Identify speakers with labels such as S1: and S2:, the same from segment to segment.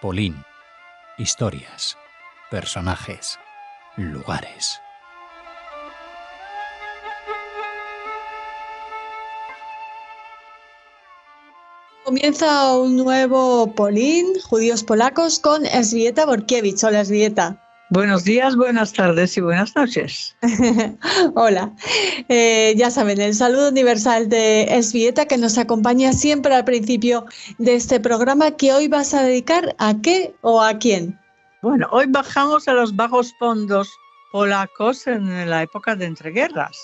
S1: Polín. Historias, personajes, lugares.
S2: Comienza un nuevo Polín, Judíos Polacos, con Elżbieta Borkiewicz. Hola, Elżbieta.
S3: Buenos días, buenas tardes y buenas noches.
S2: Hola. Ya saben, el saludo universal de Elżbieta, que nos acompaña siempre al principio de este programa, que hoy vas a dedicar ¿a qué o a quién?
S3: Bueno, hoy bajamos a los bajos fondos polacos en la época de entreguerras.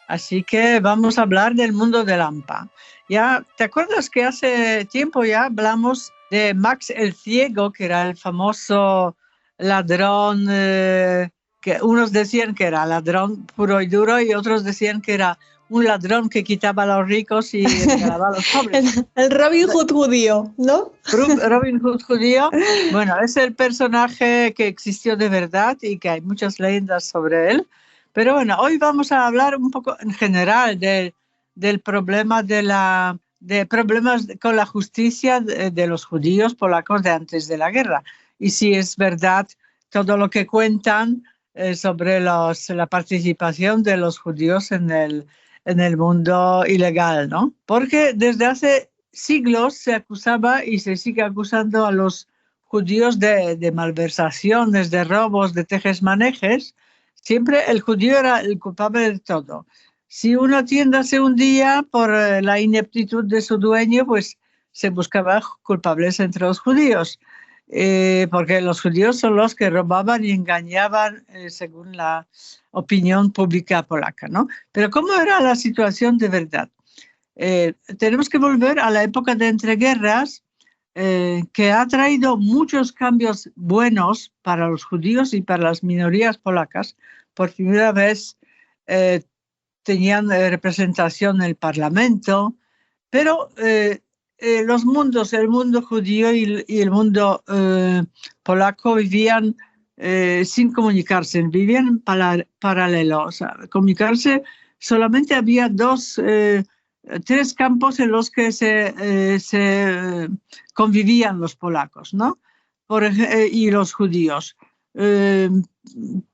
S3: Así que vamos a hablar del mundo del AMPA. Ya, ¿te acuerdas que hace tiempo ya hablamos de Max el Ciego, que era el famoso ladrón, que unos decían que era ladrón puro y duro y otros decían que era un ladrón que quitaba a los ricos y regalaba a los pobres?
S2: El Robin Hood judío, ¿no?
S3: Robin Hood judío, bueno, es el personaje que existió de verdad y que hay muchas leyendas sobre él. Pero bueno, hoy vamos a hablar un poco en general del problema de problemas con la justicia de los judíos polacos de antes de la guerra. Y si es verdad todo lo que cuentan sobre la participación de los judíos en el mundo ilegal, ¿no? Porque desde hace siglos se acusaba y se sigue acusando a los judíos de malversaciones, de robos, de tejes-manejes. Siempre el judío era el culpable de todo. Si una tienda se hundía por la ineptitud de su dueño, pues se buscaba culpables entre los judíos, porque los judíos son los que robaban y engañaban según la opinión pública polaca, ¿no? Pero ¿cómo era la situación de verdad? Tenemos que volver a la época de entreguerras, que ha traído muchos cambios buenos para los judíos y para las minorías polacas. Por primera vez tenían representación en el Parlamento, pero el mundo judío y el mundo polaco vivían sin comunicarse, vivían paralelo. O sea, comunicarse, solamente había tres campos en los que se convivían los polacos, ¿no? Y los judíos.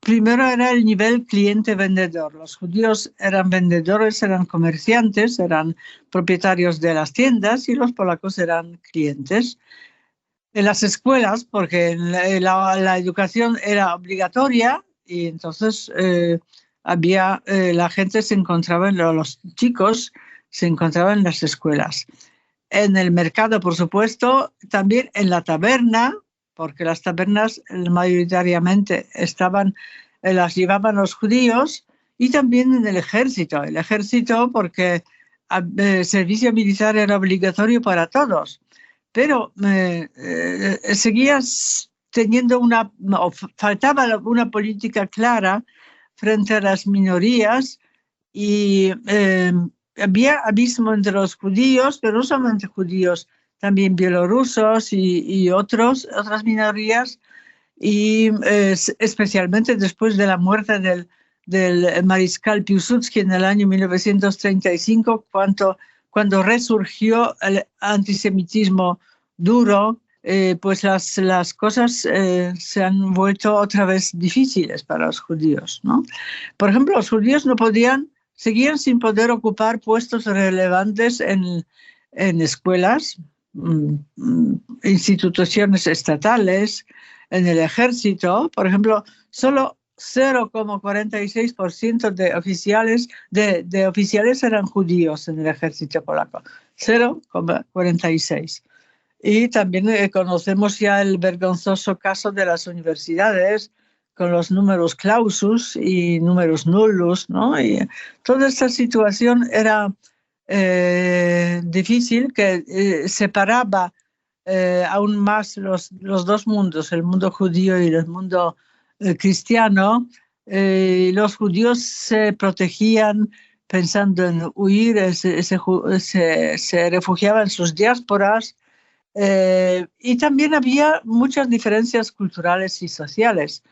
S3: Primero era el nivel cliente-vendedor. Los judíos eran vendedores, eran comerciantes, eran propietarios de las tiendas, y los polacos eran clientes. En las escuelas, porque la educación era obligatoria, y entonces la gente se encontraba, los chicos se encontraban en las escuelas. En el mercado, por supuesto, también en la taberna, porque las tabernas mayoritariamente las llevaban los judíos, y también en el ejército. El ejército, porque el servicio militar era obligatorio para todos, pero seguías teniendo faltaba una política clara frente a las minorías, y había abismo entre los judíos, pero no solamente judíos, también bielorrusos y otras minorías, y especialmente después de la muerte del mariscal Piłsudski en el año 1935, cuando resurgió el antisemitismo duro, pues las cosas se han vuelto otra vez difíciles para los judíos, ¿no? Por ejemplo, los judíos seguían sin poder ocupar puestos relevantes en escuelas, instituciones estatales, en el ejército. Por ejemplo, solo 0,46% de oficiales eran judíos en el ejército polaco. 0,46%. Y también conocemos ya el vergonzoso caso de las universidades, con los números clausus y números nullus, ¿no? Y toda esta situación era difícil, que separaba aún más los dos mundos, el mundo judío y el mundo cristiano. Los judíos se protegían pensando en huir, se refugiaban en sus diásporas, y también había muchas diferencias culturales y sociales.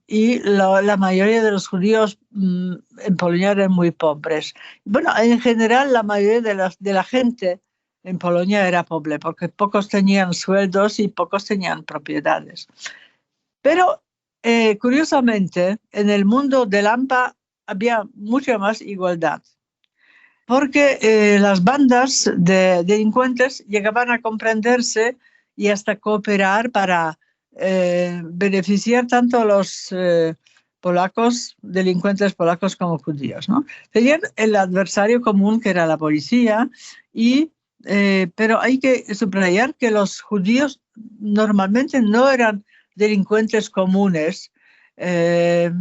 S3: Y la mayoría de los judíos en Polonia eran muy pobres. Bueno, en general la mayoría de la gente en Polonia era pobre, porque pocos tenían sueldos y pocos tenían propiedades. Pero curiosamente, en el mundo del AMPA había mucha más igualdad, porque las bandas de delincuentes llegaban a comprenderse y hasta cooperar para beneficiar tanto a los polacos, delincuentes polacos como judíos, ¿no? Tenían el adversario común que era la policía, pero hay que subrayar que los judíos normalmente no eran delincuentes comunes porque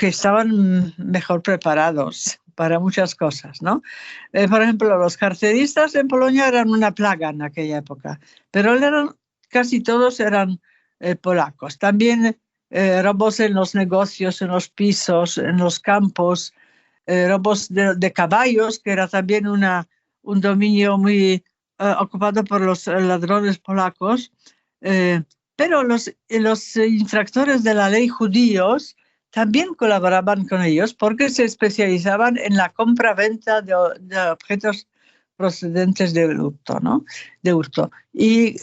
S3: estaban mejor preparados para muchas cosas, ¿no? Por ejemplo, los carceristas en Polonia eran una plaga en aquella época, pero casi todos eran polacos. También robos en los negocios, en los pisos, en los campos, robos de caballos, que era también un dominio muy ocupado por los ladrones polacos. Pero los infractores de la ley judíos también colaboraban con ellos porque se especializaban en la compra-venta de objetos procedentes de hurto, ¿no? De hurto. Y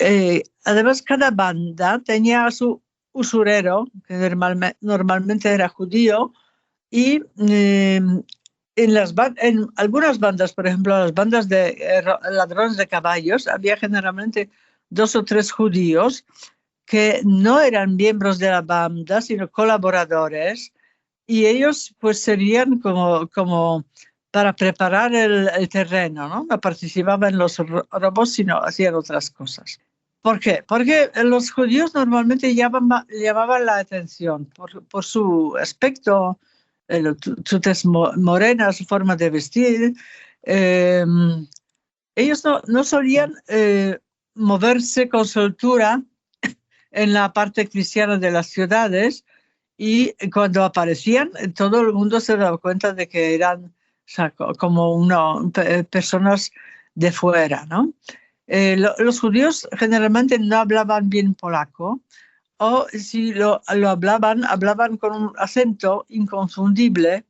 S3: además cada banda tenía a su usurero, que normalmente era judío, y en algunas bandas, por ejemplo, las bandas de ladrones de caballos, había generalmente 2 o 3 judíos que no eran miembros de la banda, sino colaboradores, y ellos pues serían como para preparar el terreno, ¿no? No participaban en los robos, sino hacían otras cosas. ¿Por qué? Porque los judíos normalmente llamaban la atención por su aspecto, su tez morena, su forma de vestir. Ellos no solían moverse con soltura en la parte cristiana de las ciudades, y cuando aparecían todo el mundo se daba cuenta de que eran como personas de fuera, ¿no? Los judíos generalmente no hablaban bien polaco, o si lo hablaban con un acento inconfundible,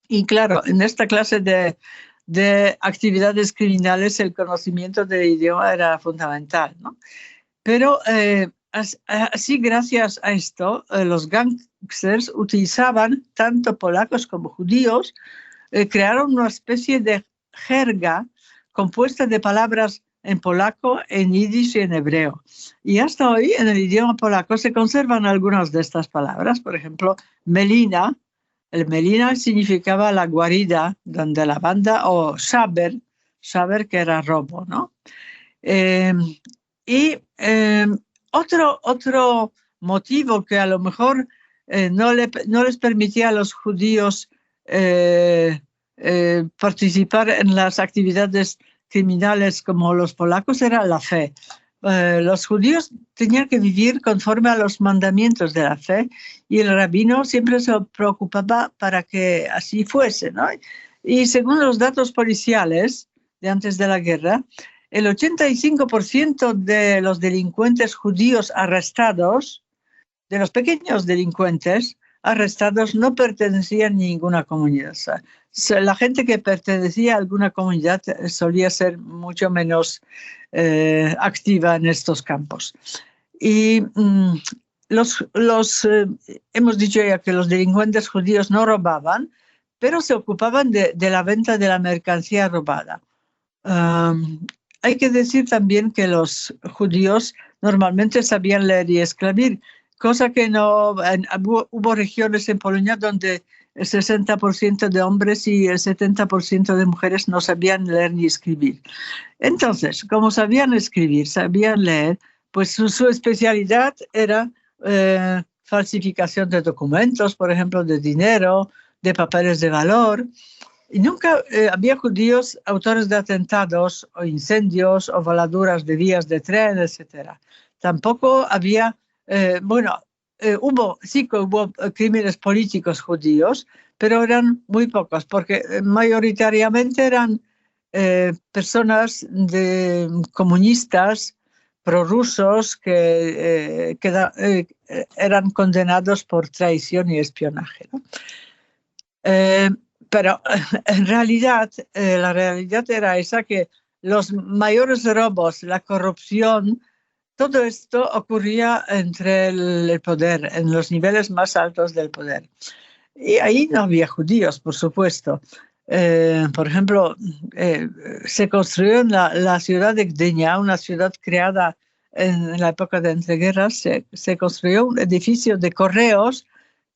S3: y claro, en esta clase de actividades criminales el conocimiento del idioma era fundamental, ¿no? Pero así, gracias a esto, los gángsters utilizaban tanto polacos como judíos, crearon una especie de jerga compuesta de palabras en polaco, en yiddish y en hebreo. Y hasta hoy en el idioma polaco se conservan algunas de estas palabras. Por ejemplo, melina. El melina significaba la guarida donde la banda, o szaber que era robo, ¿no? Otro motivo que a lo mejor no les permitía a los judíos participar en las actividades criminales como los polacos era la fe. Los judíos tenían que vivir conforme a los mandamientos de la fe, y el rabino siempre se preocupaba para que así fuese, ¿no? Y según los datos policiales de antes de la guerra, el 85% de los delincuentes judíos arrestados, de los pequeños delincuentes arrestados, no pertenecían a ninguna comunidad. La gente que pertenecía a alguna comunidad solía ser mucho menos activa en estos campos. Y hemos dicho ya que los delincuentes judíos no robaban, pero se ocupaban de la venta de la mercancía robada. Hay que decir también que los judíos normalmente sabían leer y escribir, cosa que no. Hubo regiones en Polonia donde el 60% de hombres y el 70% de mujeres no sabían leer ni escribir. Entonces, como sabían escribir, sabían leer, pues su especialidad era falsificación de documentos, por ejemplo, de dinero, de papeles de valor. Y nunca había judíos autores de atentados o incendios o voladuras de vías de tren, etc. Tampoco había, hubo crímenes políticos judíos, pero eran muy pocos, porque mayoritariamente eran personas comunistas, prorrusos, que eran condenados por traición y espionaje, ¿no? Pero en realidad, la realidad era esa, que los mayores robos, la corrupción, todo esto ocurría entre el poder, en los niveles más altos del poder. Y ahí no había judíos, por supuesto. Por ejemplo, se construyó en la ciudad de Gdynia, una ciudad creada en la época de entreguerras, se construyó un edificio de correos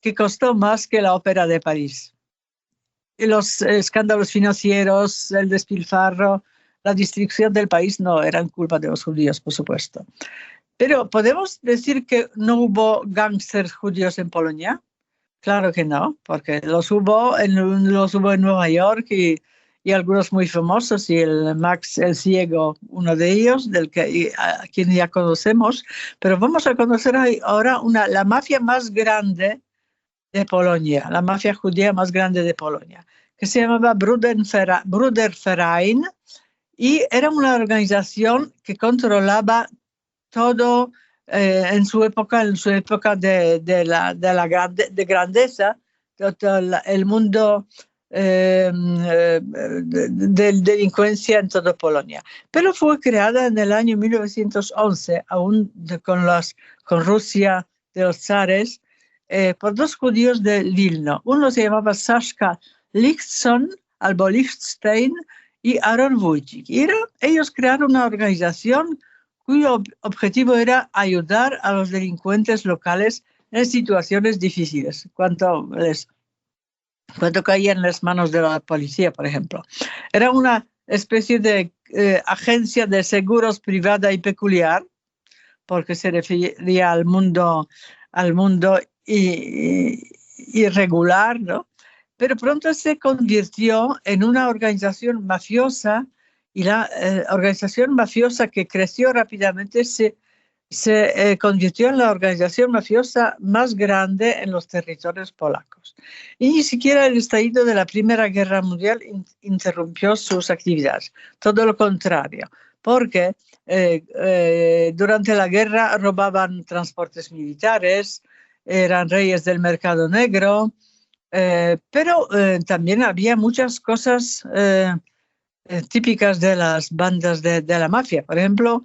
S3: que costó más que la Ópera de París. Y los escándalos financieros, el despilfarro, la destrucción del país no eran culpa de los judíos, por supuesto. Pero ¿podemos decir que no hubo gángsters judíos en Polonia? Claro que no, porque los hubo en Nueva York y algunos muy famosos, y el Max el Ciego, uno de ellos, a quien ya conocemos. Pero vamos a conocer ahora la mafia más grande de Polonia, la mafia judía más grande de Polonia, que se llamaba Bruderverein, y era una organización que controlaba todo en su época de grandeza, todo el mundo de delincuencia en toda Polonia. Pero fue creada en el año 1911, aún con Rusia de los zares, por dos judíos de Vilno. Uno se llamaba Saszka Lichtstein y Aaron Wójcik. Ellos crearon una organización cuyo objetivo era ayudar a los delincuentes locales en situaciones difíciles, cuando caían en las manos de la policía, por ejemplo. Era una especie de agencia de seguros privada y peculiar, porque se refería al mundo irregular, ¿no? Pero pronto se convirtió en una organización mafiosa, y la organización mafiosa que creció rápidamente se convirtió en la organización mafiosa más grande en los territorios polacos. Y ni siquiera el estallido de la Primera Guerra Mundial interrumpió sus actividades, todo lo contrario, porque durante la guerra robaban transportes militares, eran reyes del mercado negro, pero también había muchas cosas típicas de las bandas de la mafia. Por ejemplo,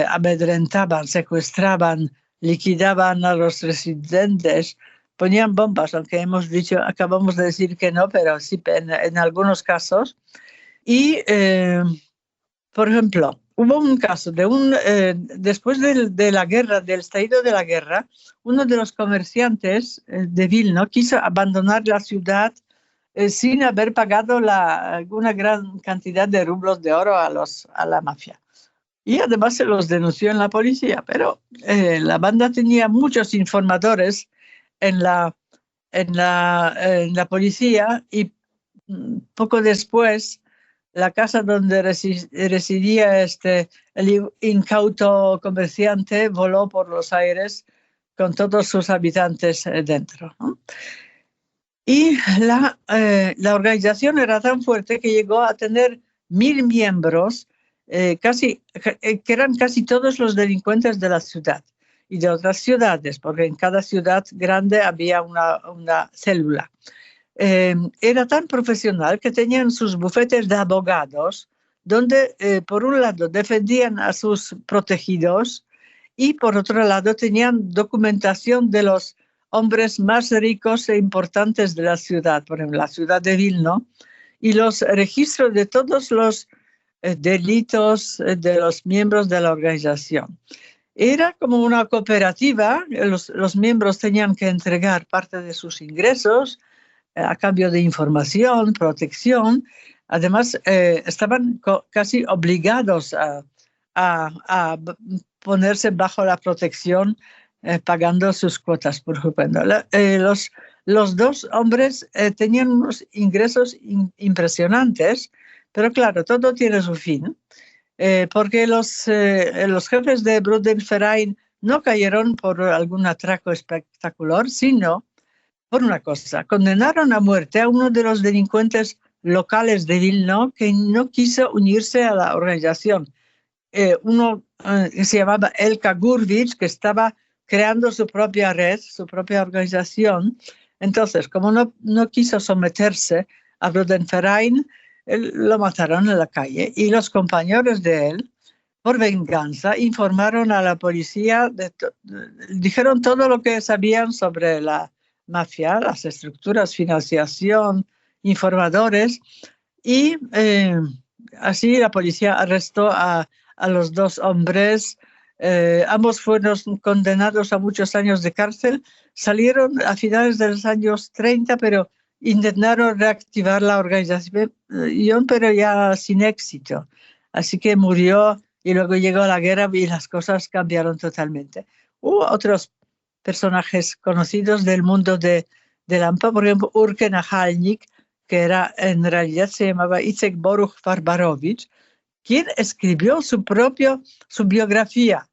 S3: amedrentaban, secuestraban, liquidaban a los residentes, ponían bombas, aunque acabamos de decir que no, pero sí en algunos casos. Y, por ejemplo, hubo un caso después de la guerra, del estallido de la guerra, uno de los comerciantes de Vilno quiso abandonar la ciudad sin haber pagado una gran cantidad de rublos de oro a la mafia. Y además se los denunció en la policía, pero la banda tenía muchos informadores en la policía, y poco después la casa donde residía el incauto comerciante voló por los aires con todos sus habitantes dentro, ¿no? Y la organización era tan fuerte que llegó a tener 1.000 miembros, que eran casi todos los delincuentes de la ciudad y de otras ciudades, porque en cada ciudad grande había una célula. Era tan profesional que tenían sus bufetes de abogados, donde por un lado defendían a sus protegidos y por otro lado tenían documentación de los hombres más ricos e importantes de la ciudad, por ejemplo, la ciudad de Vilno, y los registros de todos los delitos de los miembros de la organización. Era como una cooperativa, los miembros tenían que entregar parte de sus ingresos a cambio de información, protección. Además, estaban casi obligados a ponerse bajo la protección, pagando sus cuotas, por ejemplo. Los dos hombres tenían unos ingresos impresionantes, pero claro, todo tiene su fin, porque los jefes de Bruderverein no cayeron por algún atraco espectacular, sino por una cosa: condenaron a muerte a uno de los delincuentes locales de Vilno que no quiso unirse a la organización. Uno que se llamaba Elka Gurvich, que estaba creando su propia red, su propia organización. Entonces, como no quiso someterse a Bruderverein, él lo mataron en la calle y los compañeros de él, por venganza, informaron a la policía, dijeron todo lo que sabían sobre la mafia, las estructuras, financiación, informadores, y así la policía arrestó a los dos hombres. Ambos fueron condenados a muchos años de cárcel, salieron a finales de los años 30, pero intentaron reactivar la organización, pero ya sin éxito. Así que murió y luego llegó la guerra y las cosas cambiaron totalmente. Hubo otros personajes conocidos del mundo de Lampa, por ejemplo, Urke Nahalnik, que en realidad se llamaba Icek Boruch Barbarovich, quien escribió su biografía,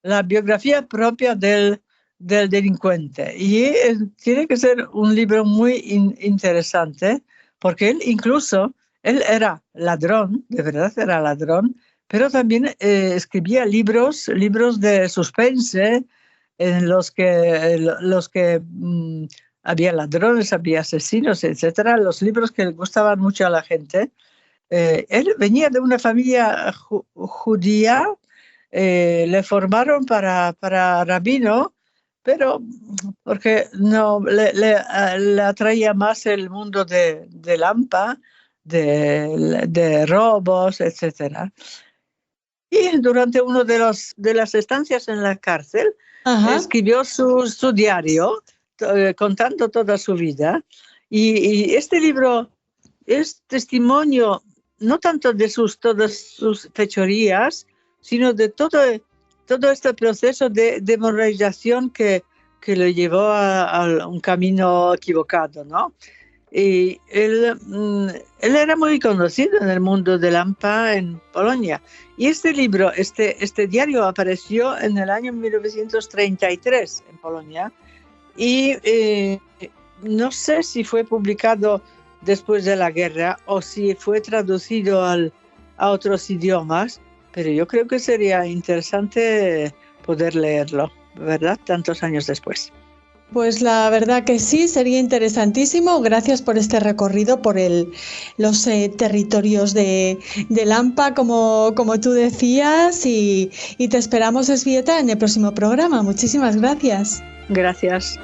S3: la biografía propia del delincuente. Y tiene que ser un libro muy interesante, porque él era ladrón, de verdad era ladrón, pero también escribía libros de suspense, en los que había ladrones, había asesinos, etcétera, los libros que le gustaban mucho a la gente. Él venía de una familia judía, le formaron para rabino, pero porque no le atraía más el mundo de Lampa, de robos, etcétera. Y durante una de las estancias en la cárcel, escribió su diario, contando toda su vida. Y este libro es testimonio no tanto de todas sus fechorías, sino de todo este proceso de demoralización que lo llevó a un camino equivocado, ¿no? Y él era muy conocido en el mundo de Lampa en Polonia. Y este libro, este diario apareció en el año 1933 en Polonia. Y no sé si fue publicado después de la guerra o si fue traducido a otros idiomas, pero yo creo que sería interesante poder leerlo, ¿verdad? Tantos años después.
S2: Pues la verdad que sí, sería interesantísimo. Gracias por este recorrido por los territorios de Lampa, como tú decías, y te esperamos, Elżbieta, en el próximo programa. Muchísimas gracias.
S3: Gracias.